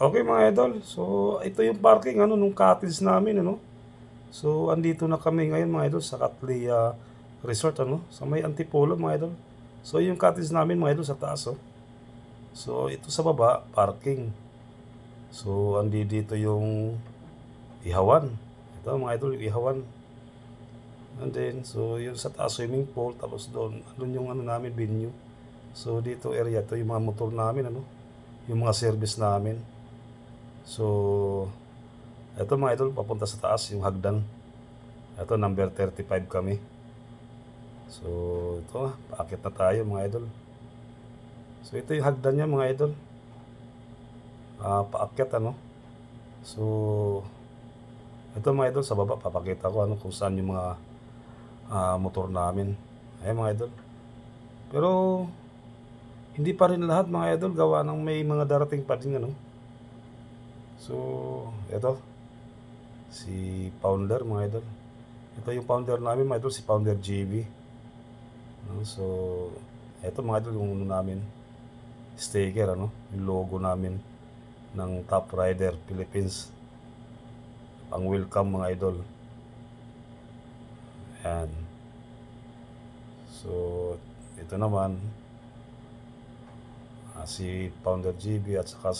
Okay mga idol, so ito yung parking nung cottage namin So andito na kami ngayon mga idol sa Katlia Resort sa may Antipolo mga idol. So yung cottage namin mga idol sa taas So ito sa baba parking. So dito yung ihawan. Ito mga idol yung ihawan. And then so yung sa taas swimming pool, tapos doon yung namin venue. So dito area to yung mga motor namin yung mga service namin. So ito mga idol, papunta sa taas yung hagdan. Ito number 35 kami. So ito, paakit na tayo mga idol. So ito yung hagdan niya mga idol. Paakyat So ito mga idol, sa baba papakita ko kung saan yung mga motor namin. Ayan mga idol. Pero hindi pa rin lahat mga idol, gawa ng may mga darating pa din So ito si founder mga idol. Ito yung founder namin mga idol, si founder JB. So ito mga idol yung namin sticker yung logo namin ng Top Rider Philippines, ang welcome mga idol. Ayan. So ito naman si founder JB at saka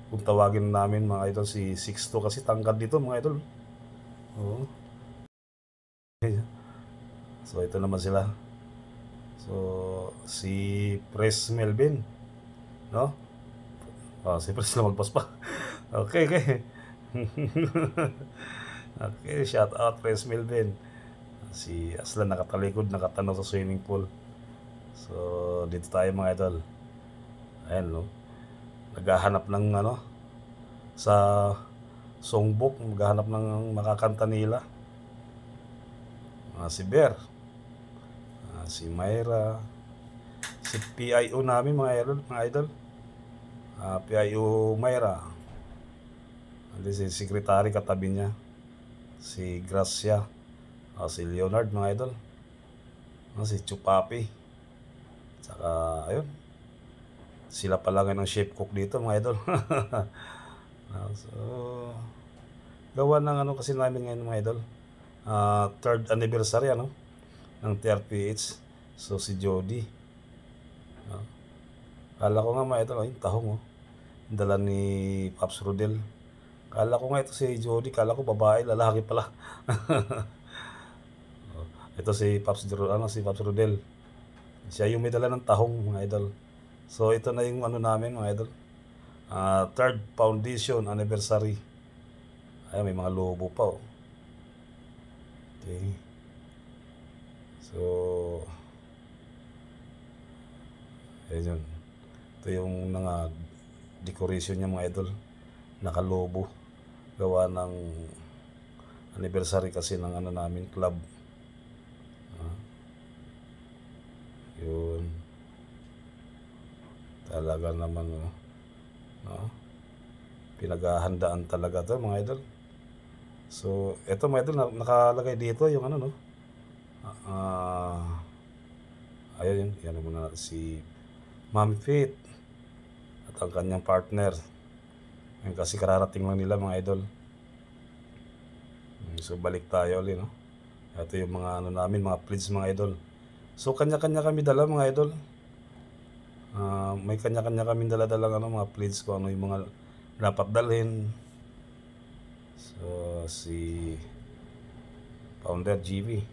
kung tawagin namin mga idol si Sixto, kasi tangkad dito mga idol. So ito naman sila. So si Pres Melvin si Pres na magpas pa. Okay. Okay, shout out Pres Melvin. Si Aslan nakatalikod, nakatanaw sa swimming pool. So dito tayo mga idol. Ayan naghahanap ng sa songbook, maghahanap ng makakanta nila. Si Bear, si Myra, si PIO namin mga idol, PIO Myra. Andi si secretary katabi niya, si Gracia, si Leonard mga idol, si Chupapi, saka ayun, sila pala ng chef cook dito mga idol. So gawa ng kasi namin ngayon mga idol, 3rd anniversary ng TRPH. So si Jody, kala ko nga mga idol yung tahong dala ni Pops Rodel. Kala ko nga ito si Jody, kala ko babae, lalaki pala. Ito si Pops Rodel, siya yung may dala ng tahong mga idol. So ito na yung namin mga idol, 3rd foundation anniversary. Ay, may mga lobo pa Okay. So ayun, ito yung mga decoration niya mga idol, nakalobo, gawa ng anniversary kasi ng namin club. Yun talaga naman pinaghahandaan talaga to mga idol. So eto mga idol, nakalagay dito yung ayun yan muna natin si Mami Fit at ang kanyang partner. Yan kasi kararating lang nila mga idol. So balik tayo ulit ito yung mga namin, mga pledge mga idol. So kanya-kanya kami dala mga idol. May kanya-kanya kami dala-dala mga pledge ko yung mga dapat dalhin. So si founder GB.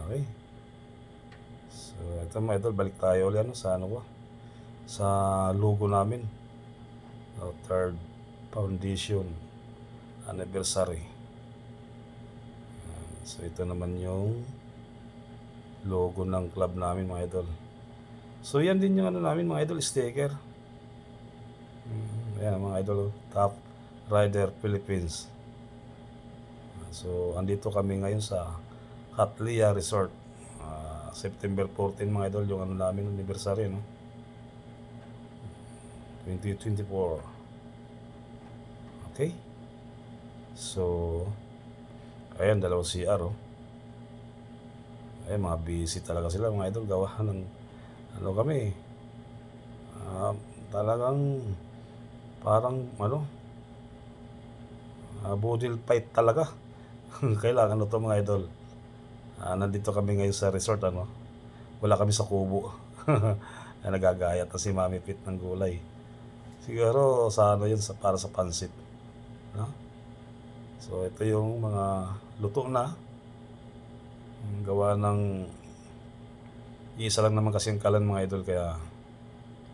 Okay. So ito mga idol, balik tayo ulit sa sa logo namin, 3rd foundation anniversary. So ito naman yung logo ng club namin mga idol. So yan din yung namin mga idol, sticker. Ayan mga idol, Top Rider Philippines. So andito kami ngayon sa Katlia Resort, September 14 mga idol, yung namin anniversary 2024. Okay. So ayan, dalawang CR Ayan, mga busy talaga sila mga idol, gawa ng kami talagang Parang ano, budil fight talaga. Kailangan to mga idol. Nandito kami ngayon sa resort ano. Wala kami sa kubo. Nagagayat na si Mami Pit ng gulay. Siguro sa ano yun, para sa pansit. No? So ito yung mga luto na. Gawa ng isa lang naman kasi ang kalan mga idol, kaya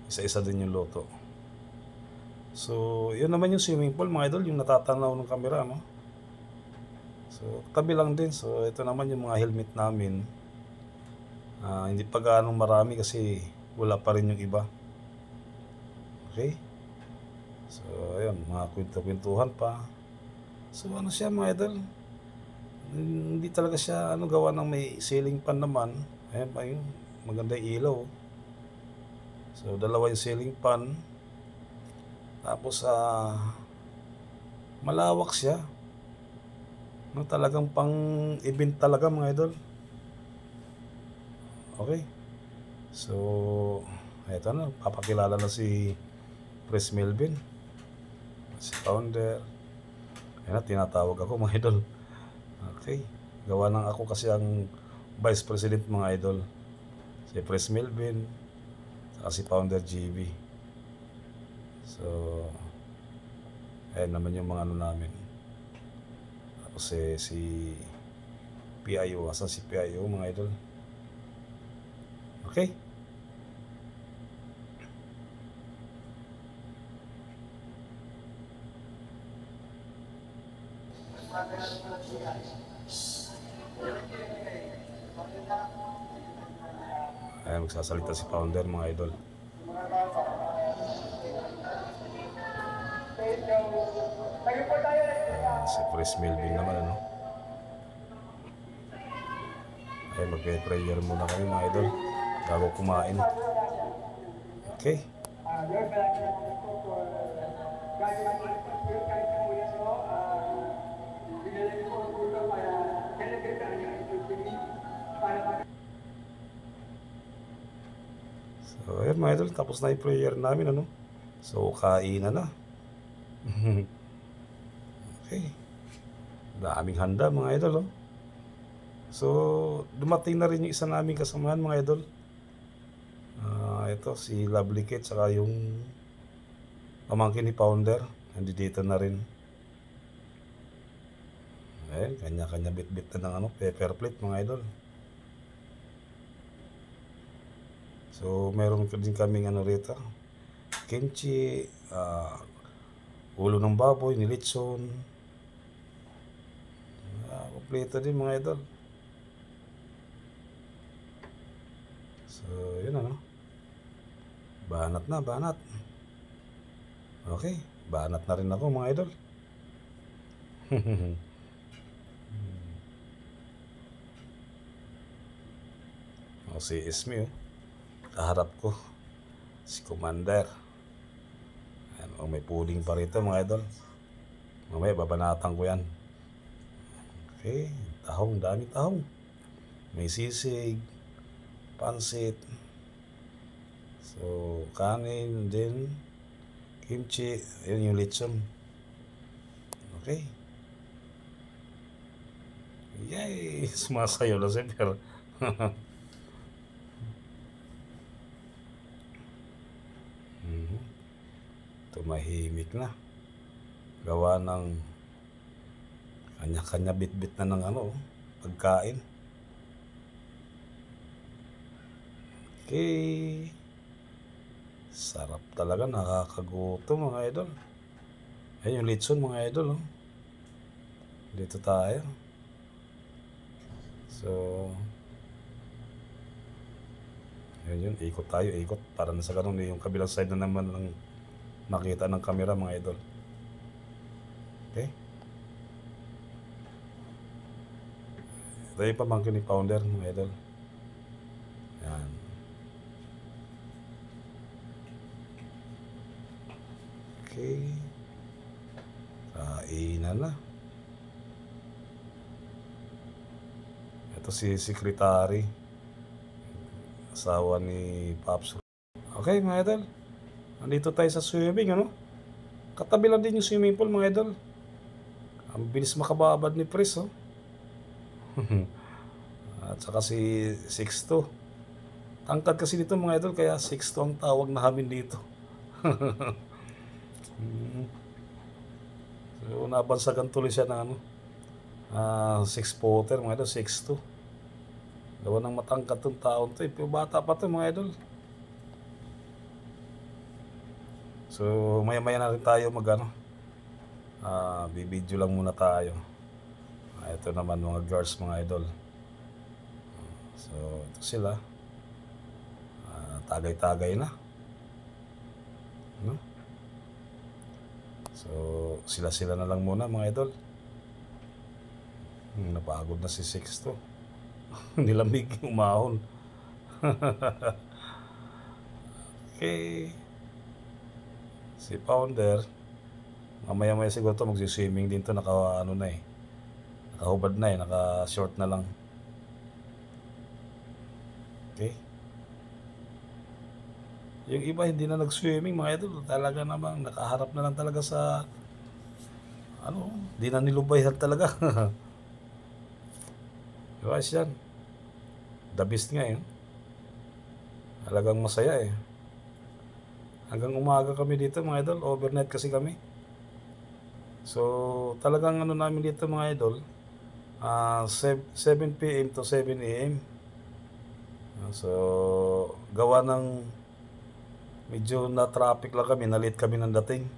isa-isa din yung luto. So yun naman yung swimming pool mga idol, yung natatanaw ng camera, no? So tabi lang din. So ito naman yung mga helmet namin. Hindi pa gaano marami kasi wala pa rin yung iba. Okay? So ayun, mga kwento-kwentuhan pa. So ano siya mga idol, hindi talaga siya ano, gawa ng may ceiling fan naman. Ayan pa yung maganda yung ilaw. So dalawa yung ceiling fan. Tapos malawak siya. No, talagang pang event talaga mga idol. Okay. So eto na, papakilala na si Pres Melvin, si founder. Ayan na, tinatawag ako mga idol. Okay. Gawa ng ako kasi ang Vice President mga idol. Si Pres Melvin, saka si founder GB. So ayan naman yung mga ano namin. Tapos si PIO, asan si PIO mga idol? Okay. Ayan, magsasalita si founder mga idol. Si Pres Melvin naman ano. Ayan, magpe-prayer muna kami mga idol bago kumain. Okay. So ayan mga idol, tapos na yung prayer namin ano. So kainan na. Okay. Daming handa mga idol, oh. So dumating na rin yung isa naming kasamahan mga idol. Ito si Lovely Kate, saka yung pamangkin ni founder, nandito na rin. Ayan, kanya-kanya bit-bit na ng ano, pepper plate mga idol. So meron din kaming ano rito, kimchi, ulo ng baboy, nilitson. Kompleto din mga idol. So yun ano, banat na, banat. Okay, banat na rin ako mga idol. Si Esme, kaharap ko si Commander. Ayan, may pudding pa rito mga idol. Mamaya babanatan ko yan. Okay, tahong, dami tahong. May sisig, pansit, so kanin din, kimchi, yun yung lechon. Okay. Yay! Sumasayo na si Per. Tumahimik na. Gawa ng kanya-kanya bit-bit na ng ano, pagkain. Okay. Sarap talaga, nakakagutom mga idol. Ayun yung lechon mga idol, oh. Dito tayo. So ayun, ikot tayo, ikot para na sa ganun yung kabilang side na naman ng makita ng camera mga idol. Okay. Ito yung pamangkin ni founder mga idol. Yan. Okay. Kainan na. Ito si secretary, asawa ni Pops. Okay mga idol, nandito tayo sa swimming ano. Katabi lang din yung swimming pool mga idol. Ang bilis makababad ni Pres, oh. At saka si 6'2". Tangkad kasi dito mga idol, kaya 6'2" ang tawag namin dito. So, nabansagan tuloy siya ng 6'footer mga idol, 6'2". Gawa ng matangkad tong taon to, pero bata pa to mga idol. So, maya-maya na rin tayo bibidyo lang muna tayo. Ito naman mga girls mga idol. So, ito sila. Tagay-tagay na. No? So, sila-sila na lang muna mga idol. Napagod na si Sixto. Nilamig, umahon. Okay. Si Founder, mamaya-maya siguro to magsiswimming din to, nakahubad na naka-short na lang. Okay. Yung iba hindi na nag-swimming mga idol, talaga namang nakaharap na lang talaga sa di na nilubayhan talaga. Guys, yan. The best nga yun. Talagang masaya eh. Hanggang umaga kami dito mga idol, overnight kasi kami. So talagang namin dito mga idol, 7 PM to 7 AM. So gawa ng medyo na traffic lang kami, na late kami ng dating.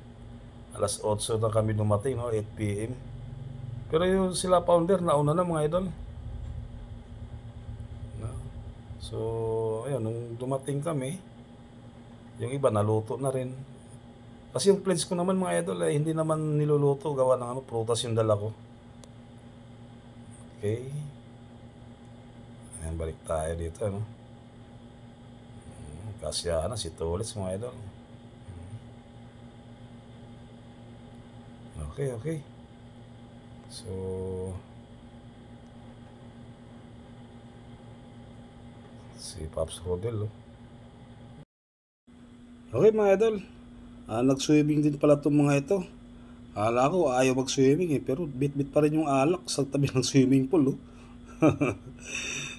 Alas 8 na kami dumating, 8 PM. Pero yung sila Founder nauna na mga idol. So ayun, nung dumating kami, yung iba naluto na rin. Kasi yung plates ko naman mga idol hindi naman niluluto, gawa ng prutas yung dala ko. Okay. Ayan, balik tayo dito, Kasya na si Tulits mga idol. Okay. So si Pops Rodel, Okay mga idol, nag-swimming din pala itong mga ito. Akala ko ayaw mag-swimming pero bit-bit pa rin yung alak sa tabi ng swimming pool.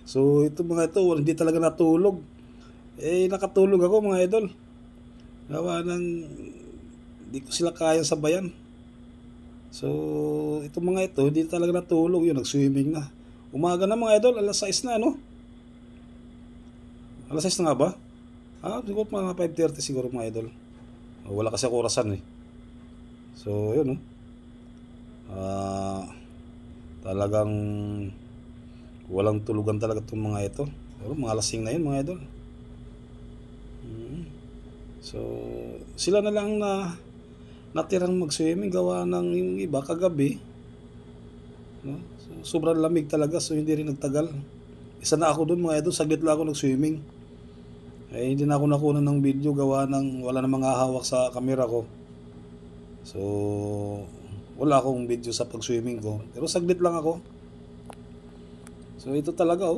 So ito mga ito, hindi talaga natulog. Nakatulog ako mga idol. Gawa ng hindi ko sila kaya sabayan. So ito mga ito, hindi talaga natulog yun, nag-swimming na. Umaga na mga idol, alas 6 na Alas 6 na nga ba? Siguro mga 5:30 siguro mga idol. Wala kasi ako orasan eh. So yun talagang walang tulugan talaga itong mga ito. Pero mga lasing na yun mga idol. So sila na lang na natirang mag-swimming, gawa ng yung iba kagabi. So, sobrang lamig talaga, so hindi rin nagtagal. Isa na ako doon mga idol, saglit lang ako nag-swimming. Hindi na ako nakuha ng video, gawa ng wala namang hahawak sa camera ko. So wala akong video sa pag-swimming ko, pero saglit lang ako. So ito talaga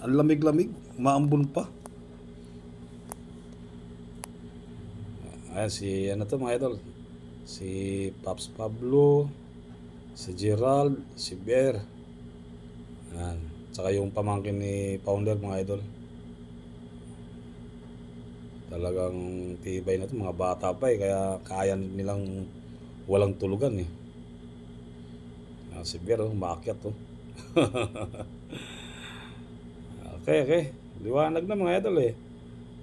ang lamig-lamig, maambon pa. Ayan si mga idol, si Pops Pablo, si Gerald, si Bear. Ayan, saka yung pamangkin ni Founder mga idol. Talagang tibay na ito, mga bata pa kaya kaya nilang walang tulugan eh. Si Bear maakyat Okay. Liwanag na mga idol eh.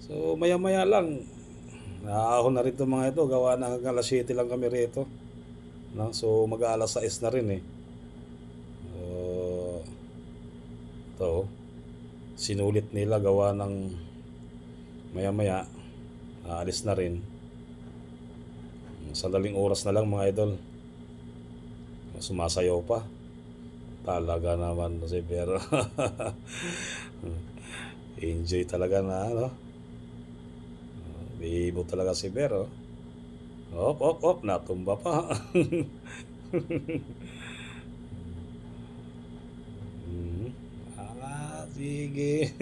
So maya-maya lang naahon na rin itong mga ito, gawa na hanggang alas 7 lang kami rito. So mag-aalas 6 na rin eh. Ito sinulit nila, gawa ng maya-maya aalis na rin. Sandaling oras na lang mga idol, sumasayaw pa. Talaga naman si Pero. Enjoy talaga na bibo talaga si Pero. Op, natumba pa. Sige.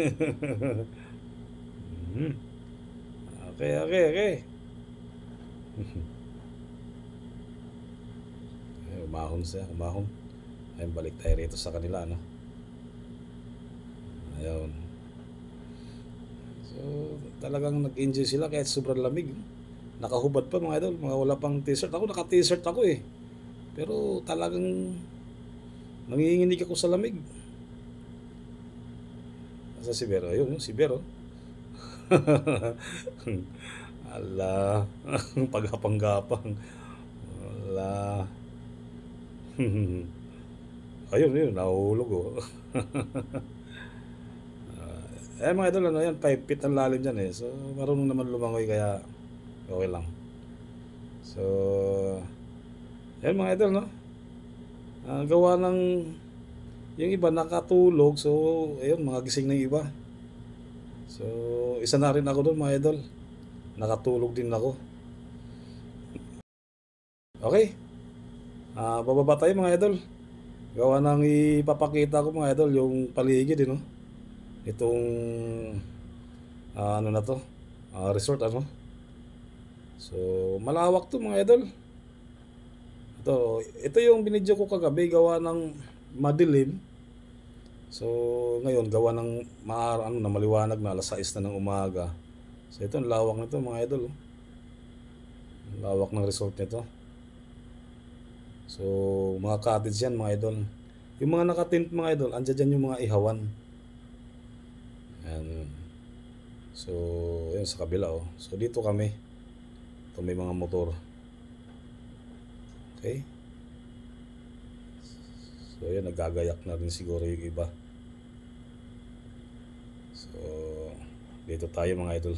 Okay. umahon siya, umahon. Ayun, balik tayo rito sa kanila, no? Ayun. So, talagang nag-enjoy sila kahit sobrang lamig. Nakahubad pa mga idol, mga wala pang t-shirt. Ako naka-t-shirt ako eh. Pero talagang nanginginig ako sa lamig. Asa si Vero? Ayun, si Vero. Ala, paghapang-gapang. Ala. Ayun, nahulog oh. Mga idol, ano yan, 5 feet ang lalim dyan eh. So, marunong naman lumangoy kaya okay lang. So, ayan mga idol, no? Gawa ng yung iba nakatulog. So, ayun, mga gising na yung iba. So, isa na rin ako doon mga idol. Nakatulog din ako. Okay. Bababa tayo mga idol. Gawa ng ipapakita ko mga idol yung paligid, no? Itong ano na to? Resort ano? So, malawak to mga idol. Ito yung binidyo ko kagabi, gawa ng madilim. So, ngayon gawa ng maliwanag na alas 6 na ng umaga. So, ito ang lawak nito mga idol. Ang lawak ng resort nito. So, mga cottage yan mga idol. Yung mga nakatint mga idol, andyan dyan yung mga ihawan. Ayan. So, yun sa kabila oh. So, dito kami. Ito may mga motor. Okay. So, yun, nagagayak na rin siguro yung iba. So, dito tayo mga idol.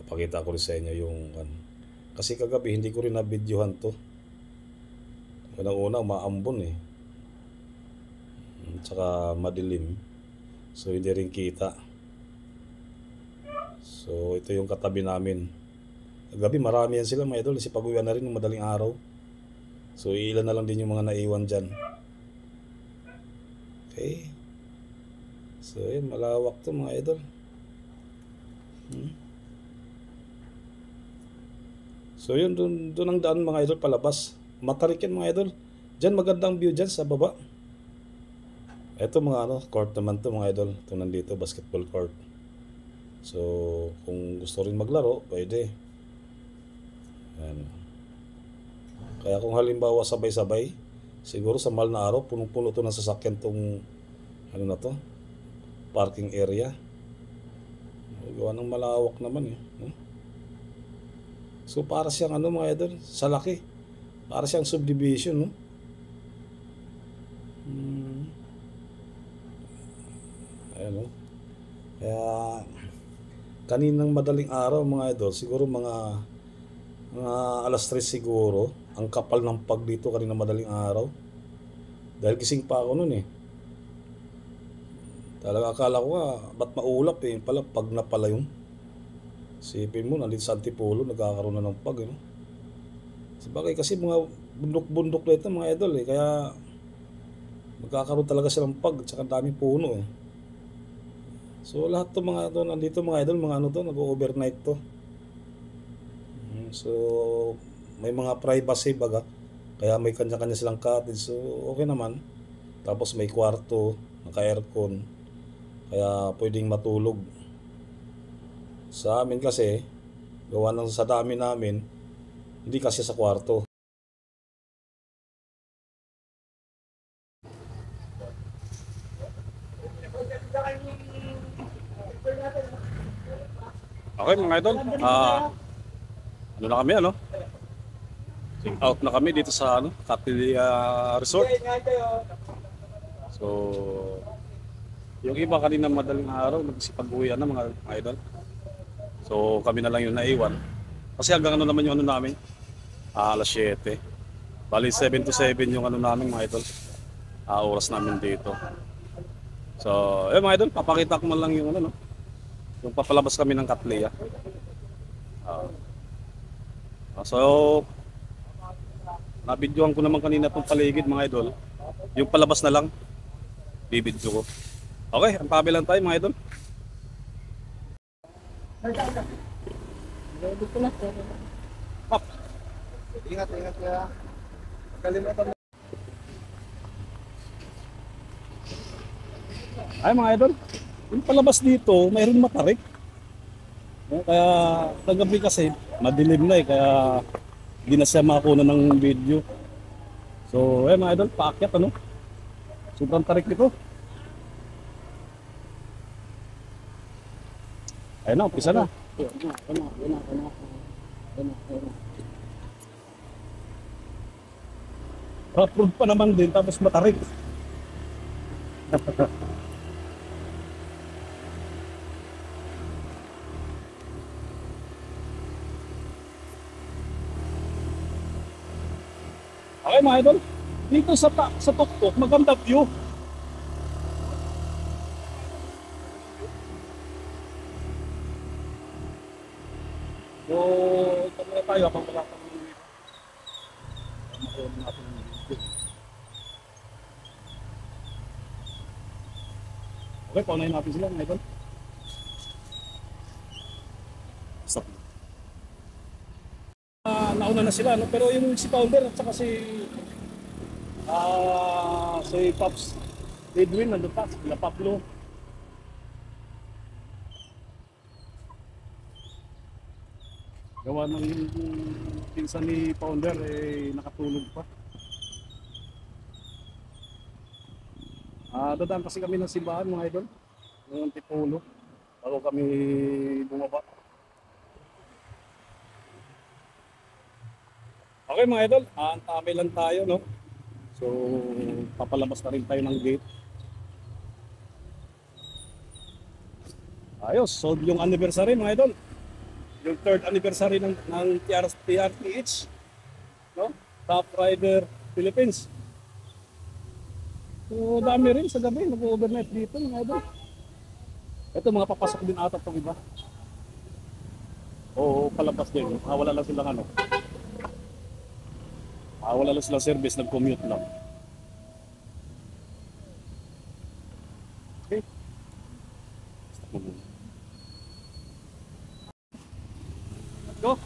Papakita ko rin sa inyo yung kasi kagabi hindi ko rin na-videohan to. Unang-una, maambon eh. Tsaka madilim. So, hindi rin kita. So, ito yung katabi namin. Kagabi, marami yan sila mga idol. Kasi pag-uwian na rin ng madaling araw. So, ilan na lang din yung mga naiwan dyan. Okay. So, yun, malawak to mga idol. So, yun, doon ang daan mga idol palabas. Matarik yan mga idol. Diyan magandang view dyan sa baba. Ito mga court naman to mga idol. Ito nandito, basketball court. So, kung gusto rin maglaro, pwede. Ayan. Kaya kung halimbawa sabay-sabay, siguro sa mahal na araw, punong-puno to ng sasakyan tong parking area. Gawa ng malawak naman eh. So, para siyang mga idol, sa laki. Para siyang subdivision, no? Ayan, no? Kaya, kaninang madaling araw, mga idol, siguro mga alas 3 siguro, ang kapal ng pag dito kaninang madaling araw. Dahil gising pa ako nun eh. Talaga akala ko ba't maulap eh. Pala, pag na pala yung. Sipin mo, nandito sa Antipolo, nagkakaroon na ng pag, no? Sabagay kasi mga bundok-bundok na ito mga idol eh. Kaya magkakaroon talaga silang pag at saka daming puno eh. So lahat to mga idol, nandito mga idol, mga nag-overnight to. So may mga privacy baga. Kaya may kanya-kanya silang cottage. So okay naman. Tapos may kwarto, naka-aircon. Kaya pwedeng matulog. Sa amin kasi, gawa ng sa dami namin, hindi kasi sa kwarto. Okay mga idol, ano na kami check out na kami dito sa Katli Resort. So, yung iba kanina madaling araw, nagsipag-uwian na mga idol. So, kami na lang yung naiwan. Kasi hanggang naman yung namin, alas 7. Bali 7 to 7 yung namin mga idol. Oras namin dito. So, mga idol, papakita ko man lang yung yung papalabas kami ng Katli. So, nabidyohan ko naman kanina itong paligid mga idol. Yung palabas na lang, bibidyo ko. Okay, ang tabi lang tayo mga idol. Ingat, ingat ya. Kalimutan Ay mga idol, yung palabas dito, mayroon matarik. Kaya kagabi kasi, madilim na kaya di na siya makakuha ng video. So, mga idol, paakyat ano? Sobrang tarik nito. Ayun na, umpisa na. Rough road pa naman din, tapos matarik. Okay mga idol, dito sa tuktok, maganda view. So, ito muna tayo habang wala pang okay, paunahin natin sila mga idol. Stop. Nauna na sila, no? Pero yung si Founder at saka si Pops Edwin nandun pa, sila Pablo. Gawa ng yung pinsan ni Founder nakatulog pa. Dadaan kasi kami ng simbahan mga idol, ng Antipolo, bago kami bumaba. Okay mga idol, antabay lang tayo no. So, papalabas na rin tayo ng gate. Ayos, so yung anniversary mga idol. Yung third anniversary ng TRTH, no? Top Rider Philippines. So, dami rin sa gabi, nag-overnight dito mga idol. Ito mga papasok din ata itong iba. Oo, palabas din. Wala lang silang ano. Wala lang silang service, nag-commute lang. Okay. Stop mo muna. Go!